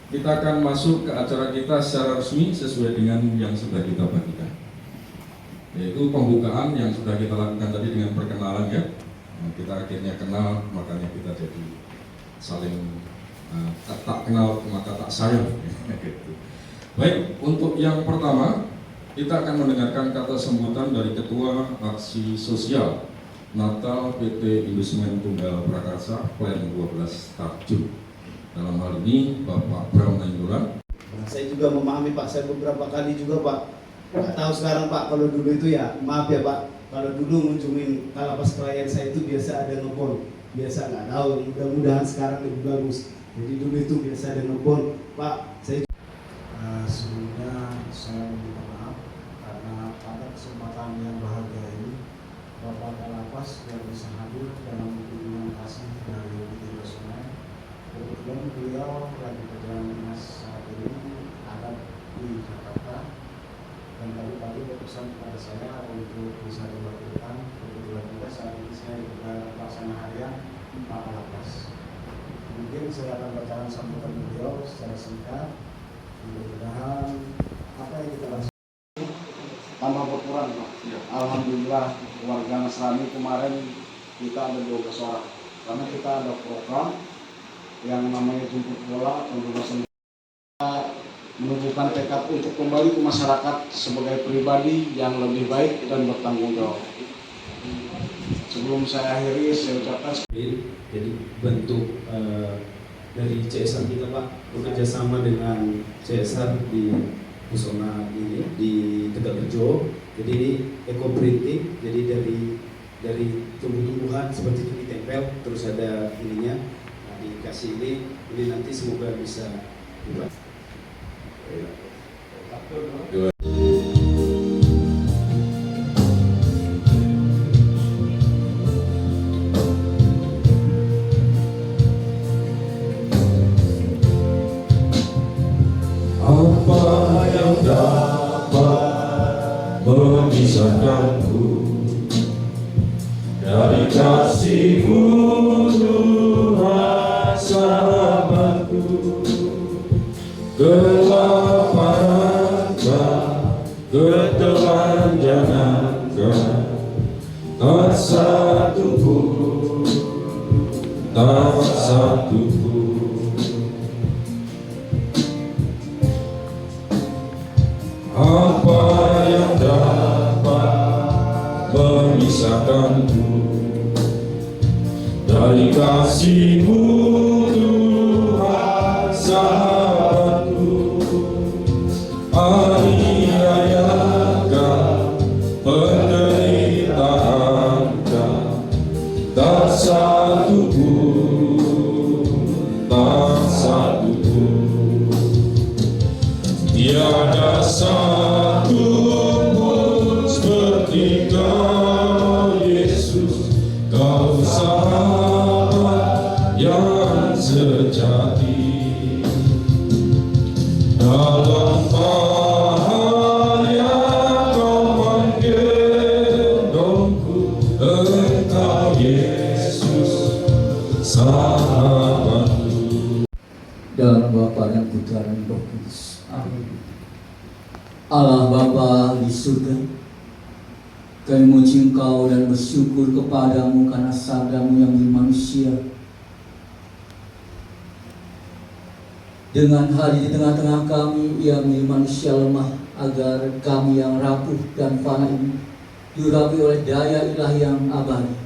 kita akan masuk ke acara kita secara resmi sesuai dengan yang sudah kita bagikan, yaitu pembukaan yang sudah kita lakukan tadi dengan perkenalan ya. Kita akhirnya kenal, makanya kita jadi saling tak kenal maka tak sayang. Baik, untuk yang pertama kita akan mendengarkan kata sambutan dari Ketua Aksi Sosial Natal PT Indosmen Tunggal Prakarsa Plan 12 Tarjun. Dalam hal ini Bapak Bram Nainggolan. Saya juga memahami Pak, saya beberapa kali juga Pak, nggak tahu sekarang Pak, kalau dulu itu ya, maaf ya Pak, kalau dulu ngunjungin kalapas klien saya itu biasa ada ngebon, biasa nggak tahu, mudah-mudahan sekarang lebih bagus. Jadi dulu itu biasa ada ngebon Pak, saya sebelumnya saya minta maaf karena pada kesempatan yang bahagia ini Bapak Kalapas yang bisa hadir dalam kunjungan kasih dari Indosmen. Kebetulan beliau lagi perjalanan dinas saat ini ada di Jakarta dan tadi berpesan kepada saya untuk bisa dilakukan. Kebetulan juga saat ini saya juga pelaksana harian Pak Kalapas. Mungkin saya akan bacakan sambutan beliau secara singkat. Mudah-mudahan apa yang kita lakukan tambah berkurang Pak. Ya. Alhamdulillah warga Nasrani kemarin kita ada 12 orang karena kita ada program yang namanya jemput bola pembebasan, menumbuhkan tekad untuk kembali ke masyarakat sebagai pribadi yang lebih baik dan bertanggung jawab. Sebelum saya akhiri, saya ucapkan jadi bentuk dari CSR kita Pak, bekerjasama dengan CSR di Busona ini di Tegalrejo. Jadi ini eco printing, jadi dari tumbuh-tumbuhan seperti itu ditempel, terus ada ininya, nah, dikasih ini nanti semoga bisa dibuat. Apa yang dapat memisahkanku dari kasih-Mu Tuhan sahabatku? Kelaparan, ketelanjangan, tak satu pun, tak satu pun. Apa yang dapat memisahkanku dari kasih-Mu Tuhan sahabatku? Aniayakan, penderitaankan, tak satu pun, tak satu pun. Tiada satu pun seperti Kau Yesus, Kau sahabat yang sejati. Dalam bahaya Kau menggendongku, Engkau Yesus sahabatku. Dalam Bapa dan Putra dan Roh Kudus. Amin. Allah Bapa di surga, kami memuji Engkau dan bersyukur kepadamu karena sabdamu yang menjadi manusia, dengan hadir di tengah-tengah kami, ia menjadi manusia lemah, agar kami yang rapuh dan fana ini diurapi oleh daya ilahi yang abadi.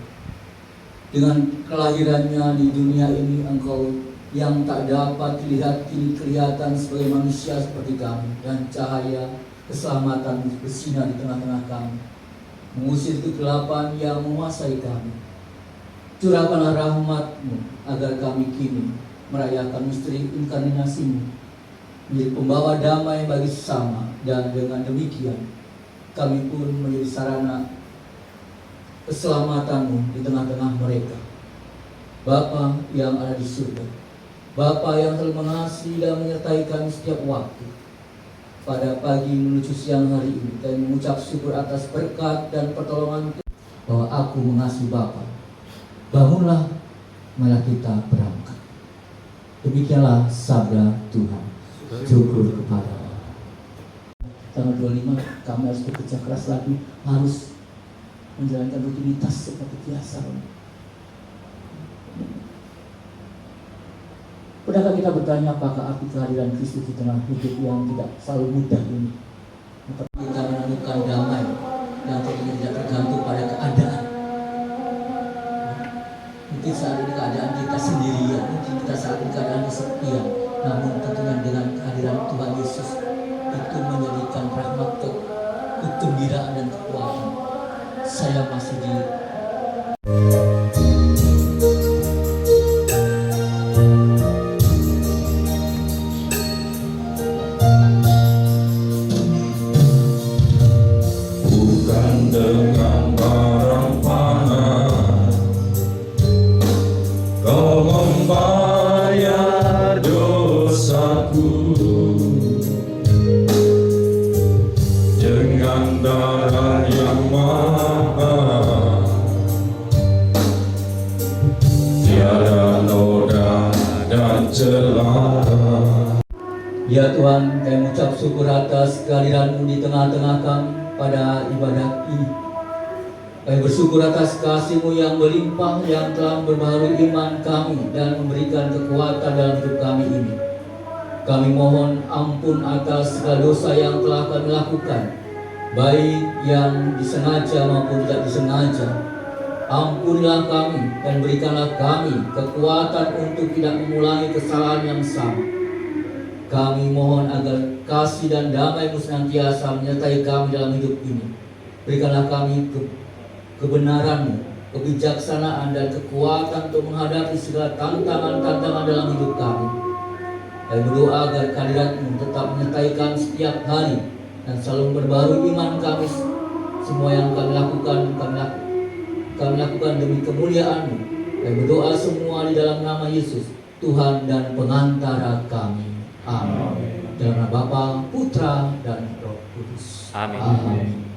Dengan kelahirannya di dunia ini, Engkau yang tak dapat dilihat kini kelihatan sebagai manusia seperti kami, dan cahaya keselamatan bersinar di tengah-tengah kami, mengusir kegelapan yang menguasai kami. Curahkanlah rahmat-Mu agar kami kini merayakan misteri inkarnasi-Mu, menjadi pembawa damai bagi sesama, dan dengan demikian kami pun menjadi sarana keselamatan-Mu di tengah-tengah mereka. Bapa yang ada di surga, Bapa yang selalu mengasihi dan menyertai kami setiap waktu, pada pagi menuju siang hari ini kami mengucap syukur atas berkat dan pertolongan bahwa aku mengasihi Bapa. Bangunlah, marilah kita berangkat. Demikianlah sabda Tuhan. Syukur kepada Allah. Tanggal 25 kami harus bekerja keras lagi, harus menjalankan rutinitas seperti biasa. Pernahkah kita bertanya apakah arti kehadiran Kristus di tengah hidup yang tidak selalu mudah ini? Kita menemukan damai yang tentunya tidak tergantung pada keadaan. Mungkin saat ini keadaan kita sendirian, mungkin kita saat ini keadaan kesepian, namun tentunya dengan kehadiran Tuhan Yesus itu menjadikan rahmat, kegembiraan dan kekuatan. Saya masih di Bukan dengan barang panah Kau membayar dosaku, dengan darah yang mahal, tiada noda dan celah. Ya Tuhan, kami mengucap syukur atas kehadiran-Mu di tengah-tengah kami pada ibadat ini. Kami bersyukur atas kasih-Mu yang melimpah, yang telah memperbaharui iman kami dan memberikan kekuatan dalam hidup kami ini. Kami mohon ampun atas segala dosa yang telah kami lakukan, baik yang disengaja maupun tidak disengaja. Ampunilah kami dan berikanlah kami kekuatan untuk tidak mengulangi kesalahan yang sama. Kami mohon agar kasih dan damai-Mu senantiasa menyertai kami dalam hidup ini. Berikanlah kami kebenaran-Mu, kebijaksanaan dan kekuatan untuk menghadapi segala tantangan-tantangan dalam hidup kami. Kami berdoa agar kehadirat-Mu tetap menyertai kami setiap hari dan selalu memperbarui iman kami. Semua yang kami lakukan, kami lakukan demi kemuliaan-Mu. Kami berdoa semua di dalam nama Yesus, Tuhan dan pengantara kami. Amin. Dalam nama Bapa, Putra, dan Roh Kudus. Amin. Amin.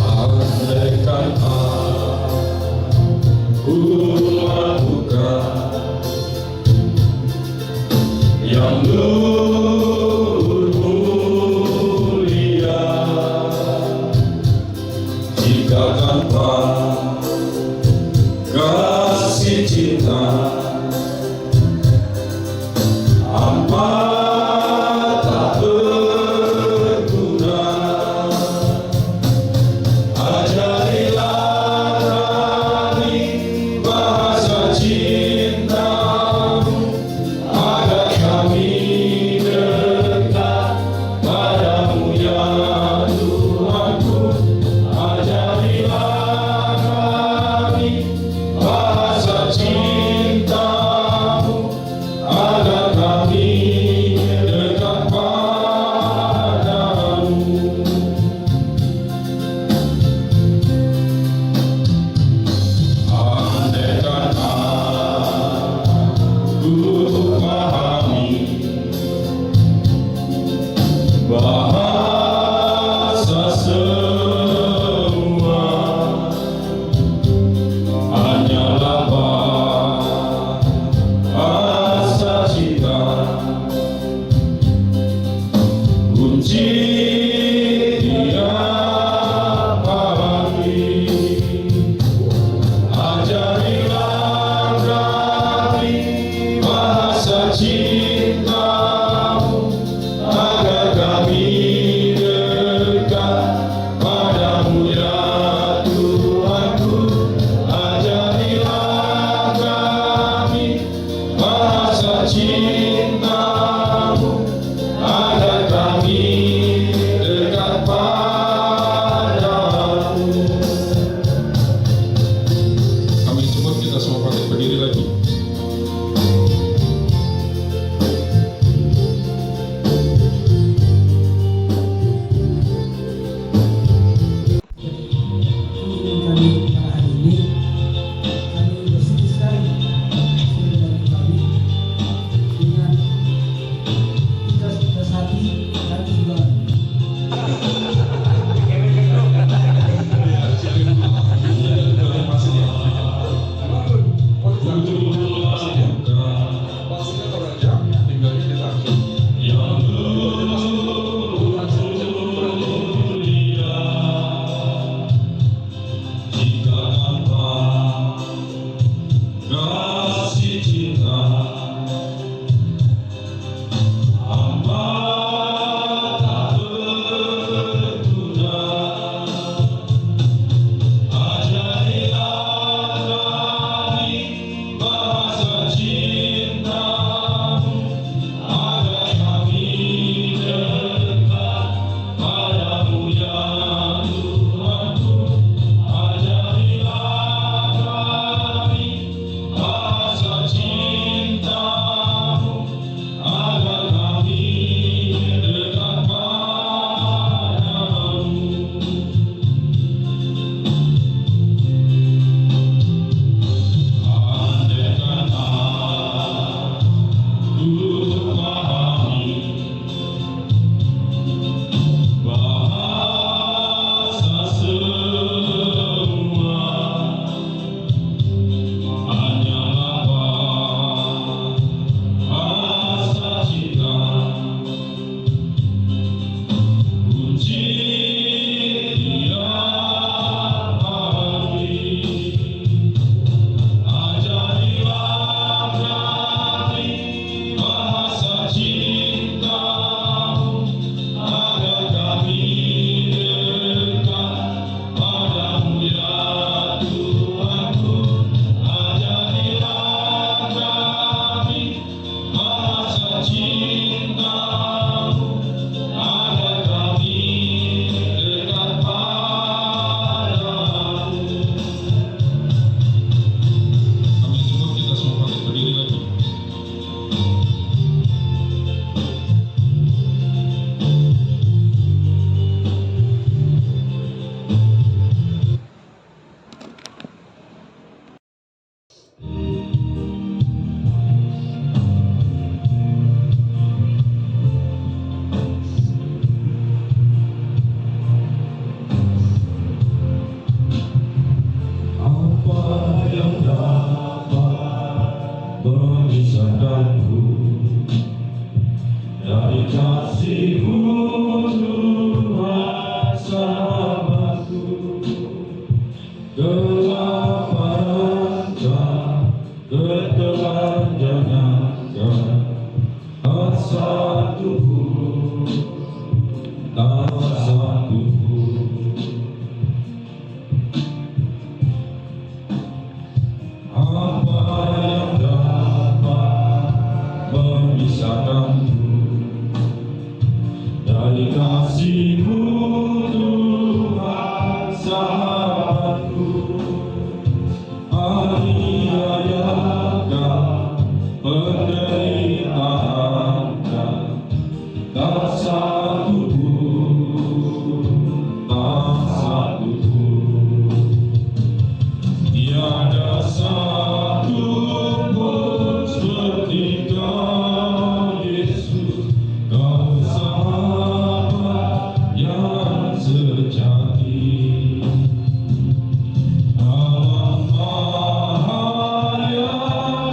Andaikan aku melakukan yang luhur mulia, jika tanpa kasih cinta hampa tak berguna. Ajarilah kami bahasa cinta-Mu, agar kami dekat padamu ya Tuhanku. Ajarilah kami bahasa cinta-Mu, agar kami dekat padamu. Andaikan aku pahami bahasa semua hanyalah bahasa cinta, kunci tiap hari. Ajarilah kami bahasa cinta-Mu, agar kami dekat padamu ya Tuhanku. Ajarilah kami bahasa cinta-Mu, agar kami dekat padamu. Kami jemput, kita semua pakai berdiri lagi. Kami pada hari ini Dari kasih-Mu Tuhan sahabatku, aniayakan penderitaankan, tak satu pun, tak satu pun, tiada satu pun seperti Kau Yesus, Kau sahabat yang sejati. Dalam bahaya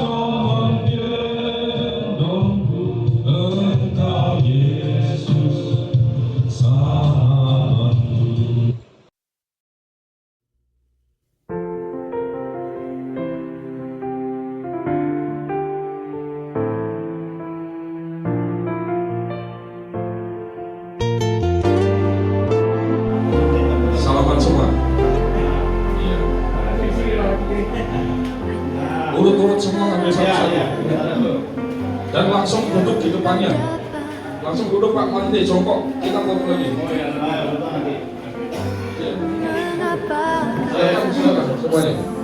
Kau menggendongku, Engkau Yesus sahabatku. Salaman semua. Iya. Urut-urut semua ngambil satu-satu. Dan langsung duduk di depannya. Langsung duduk Pak Mandi, jongkok. Kita foto lagi. Iya. Silakan semuanya.